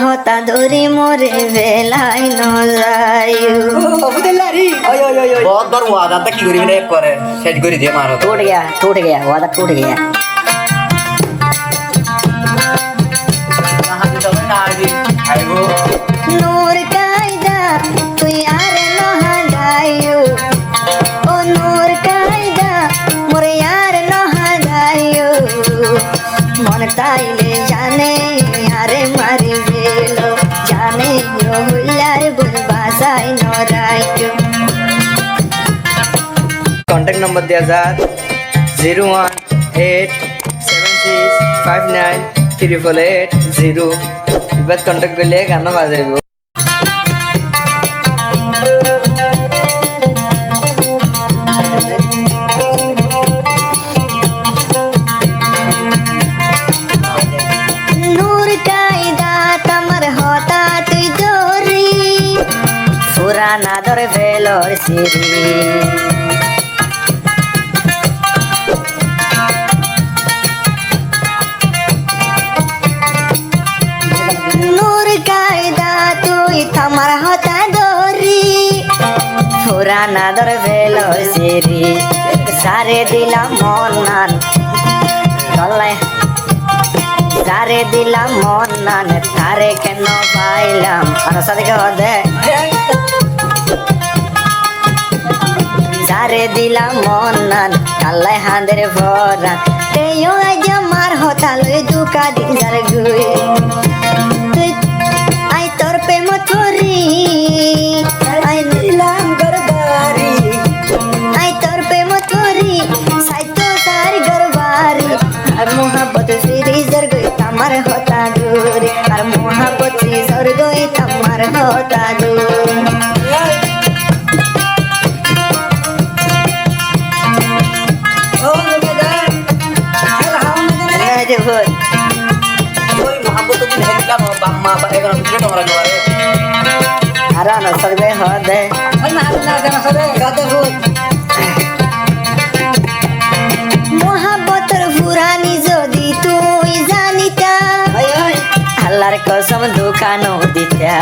হতা ধরি মরে বেলাই ন যাইও बहुत बार वादा तक की करी मैंने एक करे सेट करी दिया मारो टूट गया वादा टूट गया कहां चलो ना आगे आइगो नूर कायदा तू यार न हदायो ओ नूर कायदा मोर यार न हदायो मन ताइले जाने यारे मारी बेलो जाने यो हुलार बुल बासाई न राइयो कॉन्टैक्ट नंबर दिया जात 01876593880 बस कॉन्टैक्ट कर लिए गाना बाजे वो नूर कायदा तमर होता तुई जोरी पुराना दर भेलोर सिरी नूर कायदा तुई तमर होता दोरी पुराना दर भेलोर सिरी सारे दिला मनान गल्ले सारे दिला मनान तारे केन पाइलाम আর সাথে হদে सारे दिला मनान কালাই হাঁদের ভরান তেও আজ মার হতা লই দুকা দিন যার গুই তুই আই তোর প্রেম করি আই নিলাম গরবারি আই তোর প্রেম করি সাইতো তার গরবারি আর মোহাম্মত ফিরি জর গই তোমার হতা দূর আর মোহাম্মত ফিরি জর গই তোমার হতা দূর कोई मोहब्बत तो नहीं दिला बाम्मा बाए का दूसरे कमरा जो है আরা না सकदे হদে মোহাম্মতের ফুরানি যদি তুই জানিতা আল্লাহর কসম দোকানো দিতা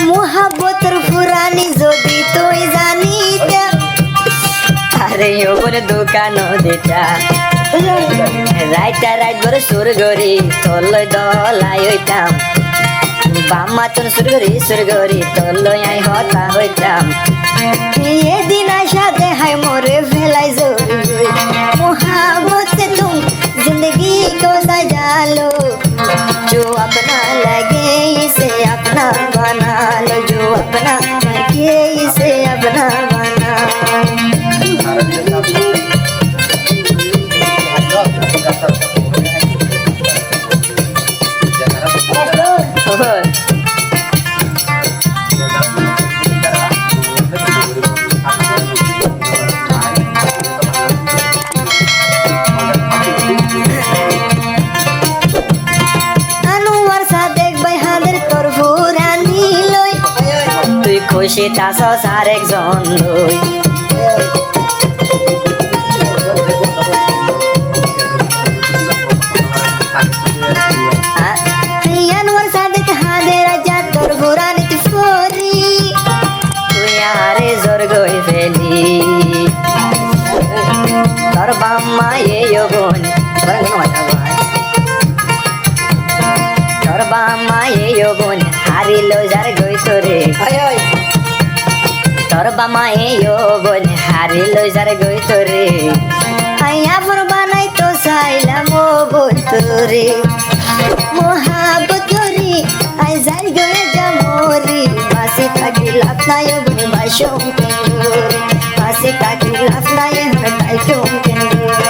মোহাম্মতের ফুরানি যদি তুই জানিতা আরে ও বলে দোকানো দিতা রাইটা রাইট বড় সুর গরি তোলই দলাই হইতাম বাম্মা তোর সুর গরি তোলই আই হতা হইতাম এদিন আশা দেখাই মোরে ফেলাই জোর মোহাম্মত से तुम जिंदगी को सजा लो जो अपना लगे इसे अपना बना लो जो अपना लगे इसे अपना बना আনোয়ার সাদেক ভাই হাদের তোর ফুরানি লই তুই খুশি তাস আরেকজন লই আনোয়ার সাদেক হাদের রাজা তোর ফুরানি ফুরি তুই আরে জোর গই ফেলি তোর বাম্মা এই বোন তোর বাম্মা এই বোন হারিল যার গই তোরে তোর বাম্মা এই বোন হারিল যার গই তোরে আইয়া ফর বানাই তো চাইলাম ও বোন তোরে মোহাব্বত করি আই যাই গয়ে জামরি বাসি থাকি লাভ নাই বোন বাসম কেন্দুরে বাসি থাকি লাভ নাই হটাই কেম কেন্দুরে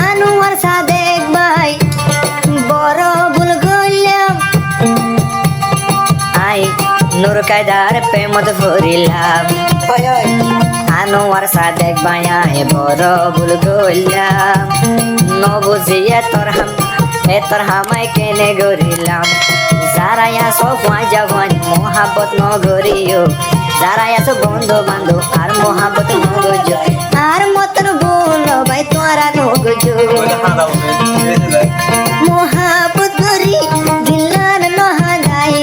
আনোয়ার সাদেক ভাই বড় ভুল কায়দার প্রেমত ভরিলাম আনোয়ার সাদেক বায়া হে বড় ভুল গইলাম নবুঝিয়ে তোর হামাই কেনে গরিলাম যারা আসো যাবান মোহাবত নগরিও যারা আসো বন্ধু বান্ধব আর মোহাবত নগজ আর মতন বলো ভাই তোরা নগজ মোহাবত গরি দিলান নহা যায়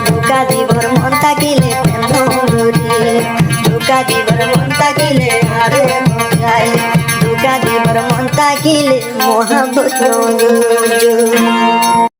ধোকা দিবর মন থাকিলে প্রেম নগরি ধোকা দিবর মন থাকিলে আরে যায় ধোকা দিবর মন থাকিলে মোহাবত নগজ